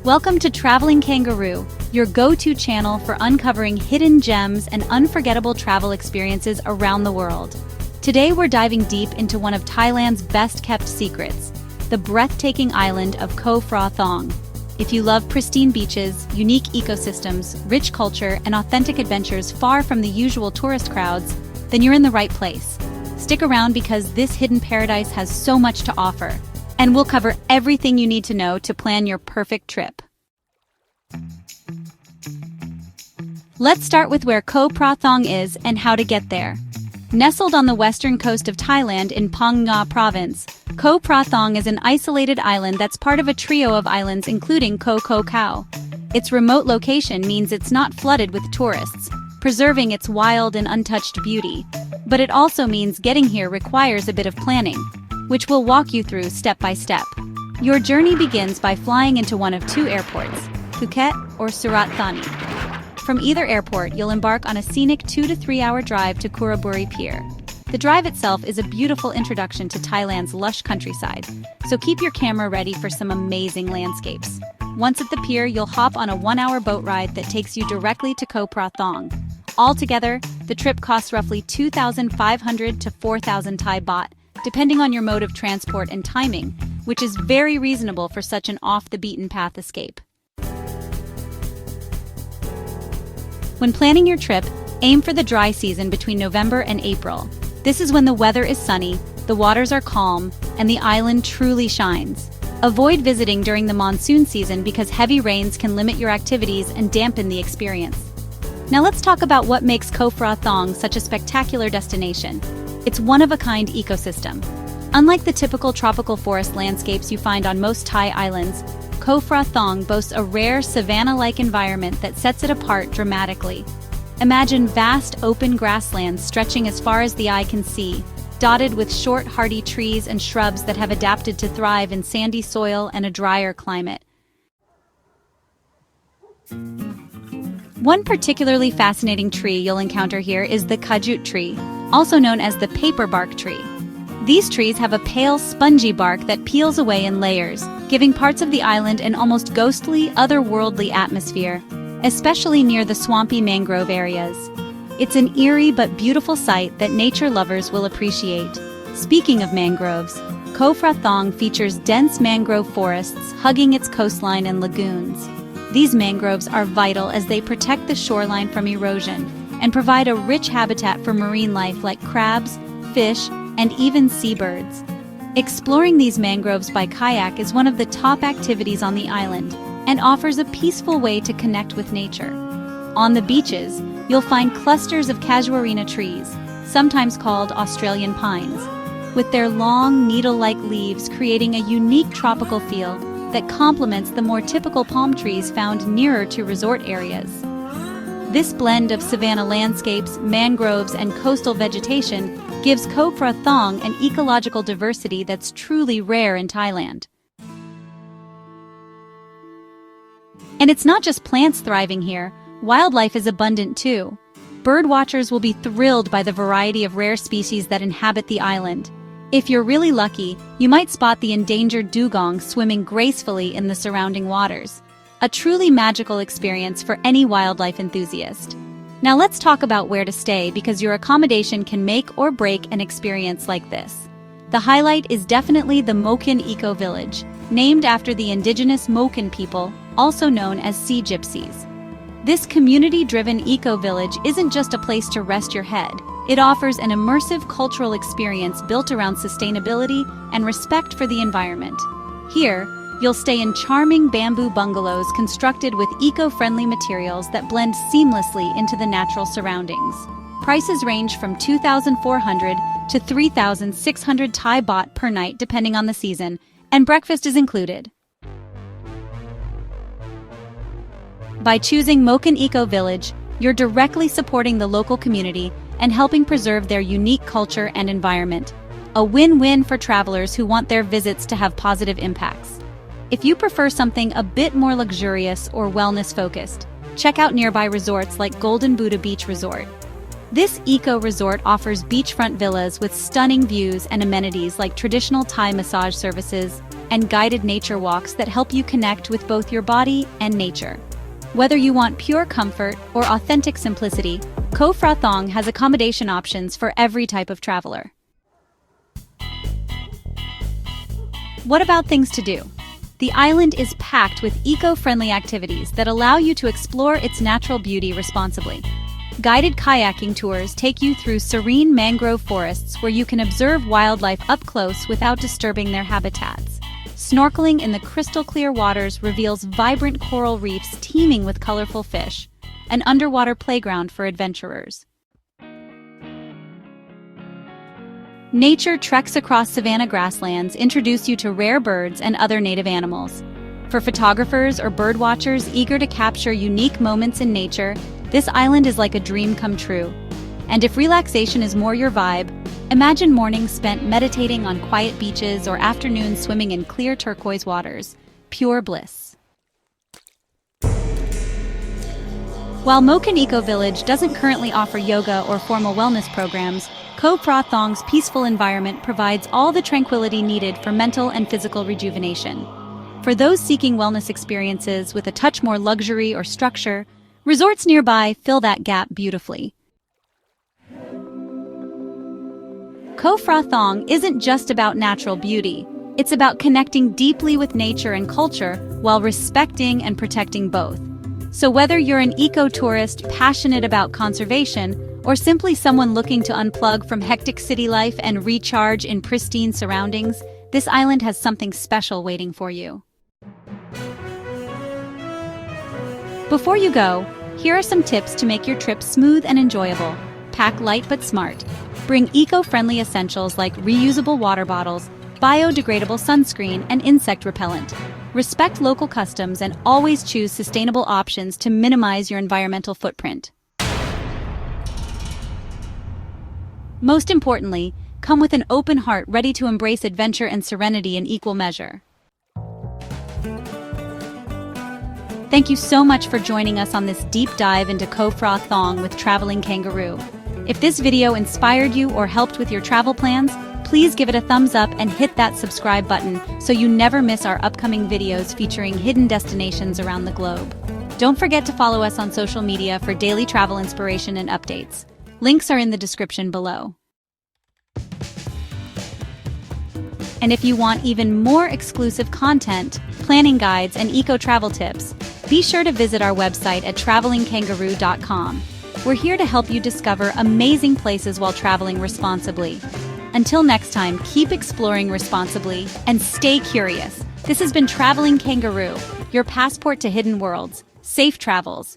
Welcome to Traveling Kangaroo, your go-to channel for uncovering hidden gems and unforgettable travel experiences around the world. Today we're diving deep into one of Thailand's best-kept secrets, the breathtaking island of Ko Phra Thong. If you love pristine beaches, unique ecosystems, rich culture, and authentic adventures far from the usual tourist crowds, then you're in the right place. Stick around because this hidden paradise has so much to offer, and we'll cover everything you need to know to plan your perfect trip. Let's start with where Ko Phra Thong is and how to get there. Nestled on the western coast of Thailand in Phang Nga province, Ko Phra Thong is an isolated island that's part of a trio of islands including Ko Phra. Its remote location means it's not flooded with tourists, preserving its wild and untouched beauty. But it also means getting here requires a bit of planning, which we'll walk you through step by step. Your journey begins by flying into one of two airports, Phuket or Surat Thani. From either airport, you'll embark on a scenic 2 to 3 hour drive to Kuraburi Pier. The drive itself is a beautiful introduction to Thailand's lush countryside, so keep your camera ready for some amazing landscapes. Once at the pier, you'll hop on a 1-hour boat ride that takes you directly to Ko Phra Thong. Altogether, the trip costs roughly 2,500 to 4,000 Thai baht, depending on your mode of transport and timing, which is very reasonable for such an off-the-beaten-path escape. When planning your trip, aim for the dry season between November and April. This is when the weather is sunny, the waters are calm, and the island truly shines. Avoid visiting during the monsoon season because heavy rains can limit your activities and dampen the experience. Now let's talk about what makes Ko Phra Thong such a spectacular destination. It's one-of-a-kind ecosystem. Unlike the typical tropical forest landscapes you find on most Thai islands, Ko Phra Thong boasts a rare savanna-like environment that sets it apart dramatically. Imagine vast open grasslands stretching as far as the eye can see, dotted with short, hardy trees and shrubs that have adapted to thrive in sandy soil and a drier climate. One particularly fascinating tree you'll encounter here is the Kajut Tree, also known as the paper bark tree. These trees have a pale, spongy bark that peels away in layers, giving parts of the island an almost ghostly, otherworldly atmosphere, especially near the swampy mangrove areas. It's an eerie but beautiful sight that nature lovers will appreciate. Speaking of mangroves, Ko Phra Thong features dense mangrove forests hugging its coastline and lagoons. These mangroves are vital as they protect the shoreline from erosion and provide a rich habitat for marine life like crabs, fish, and even seabirds. Exploring these mangroves by kayak is one of the top activities on the island and offers a peaceful way to connect with nature. On the beaches, you'll find clusters of casuarina trees, sometimes called Australian pines, with their long, needle-like leaves creating a unique tropical feel that complements the more typical palm trees found nearer to resort areas. This blend of savanna landscapes, mangroves, and coastal vegetation gives Ko Phra Thong an ecological diversity that's truly rare in Thailand. And it's not just plants thriving here, wildlife is abundant too. Birdwatchers will be thrilled by the variety of rare species that inhabit the island. If you're really lucky, you might spot the endangered dugong swimming gracefully in the surrounding waters. A truly magical experience for any wildlife enthusiast. Now let's talk about where to stay because your accommodation can make or break an experience like this. The highlight is definitely the Moken Eco Village, named after the indigenous Moken people, also known as sea gypsies. This community-driven eco-village isn't just a place to rest your head. It offers an immersive cultural experience built around sustainability and respect for the environment. Here, you'll stay in charming bamboo bungalows constructed with eco-friendly materials that blend seamlessly into the natural surroundings. Prices range from 2,400 to 3,600 Thai baht per night depending on the season, and breakfast is included. By choosing Moken Eco Village, you're directly supporting the local community and helping preserve their unique culture and environment. A win-win for travelers who want their visits to have positive impacts. If you prefer something a bit more luxurious or wellness-focused, check out nearby resorts like Golden Buddha Beach Resort. This eco-resort offers beachfront villas with stunning views and amenities like traditional Thai massage services and guided nature walks that help you connect with both your body and nature. Whether you want pure comfort or authentic simplicity, Ko Phra Thong has accommodation options for every type of traveler. What about things to do? The island is packed with eco-friendly activities that allow you to explore its natural beauty responsibly. Guided kayaking tours take you through serene mangrove forests where you can observe wildlife up close without disturbing their habitats. Snorkeling in the crystal-clear waters reveals vibrant coral reefs teeming with colorful fish, an underwater playground for adventurers. Nature treks across savanna grasslands introduce you to rare birds and other native animals. For photographers or bird watchers eager to capture unique moments in nature, this island is like a dream come true. And if relaxation is more your vibe, imagine mornings spent meditating on quiet beaches or afternoons swimming in clear turquoise waters. Pure bliss. While Mokan Eco Village doesn't currently offer yoga or formal wellness programs, Ko Phra Thong's peaceful environment provides all the tranquility needed for mental and physical rejuvenation. For those seeking wellness experiences with a touch more luxury or structure, resorts nearby fill that gap beautifully. Ko Phra Thong isn't just about natural beauty. It's about connecting deeply with nature and culture while respecting and protecting both. So whether you're an eco-tourist passionate about conservation or simply someone looking to unplug from hectic city life and recharge in pristine surroundings, this island has something special waiting for you. Before you go, here are some tips to make your trip smooth and enjoyable. Pack light but smart. Bring eco-friendly essentials like reusable water bottles, biodegradable sunscreen, and insect repellent. Respect local customs and always choose sustainable options to minimize your environmental footprint. Most importantly, come with an open heart ready to embrace adventure and serenity in equal measure. Thank you so much for joining us on this deep dive into Ko Phra Thong with Traveling Kangaroo. If this video inspired you or helped with your travel plans, please give it a thumbs up and hit that subscribe button so you never miss our upcoming videos featuring hidden destinations around the globe. Don't forget to follow us on social media for daily travel inspiration and updates. Links are in the description below. And if you want even more exclusive content, planning guides, and eco-travel tips, be sure to visit our website at travelingkangaroo.com. We're here to help you discover amazing places while traveling responsibly. Until next time, keep exploring responsibly and stay curious. This has been Traveling Kangaroo, your passport to hidden worlds. Safe travels.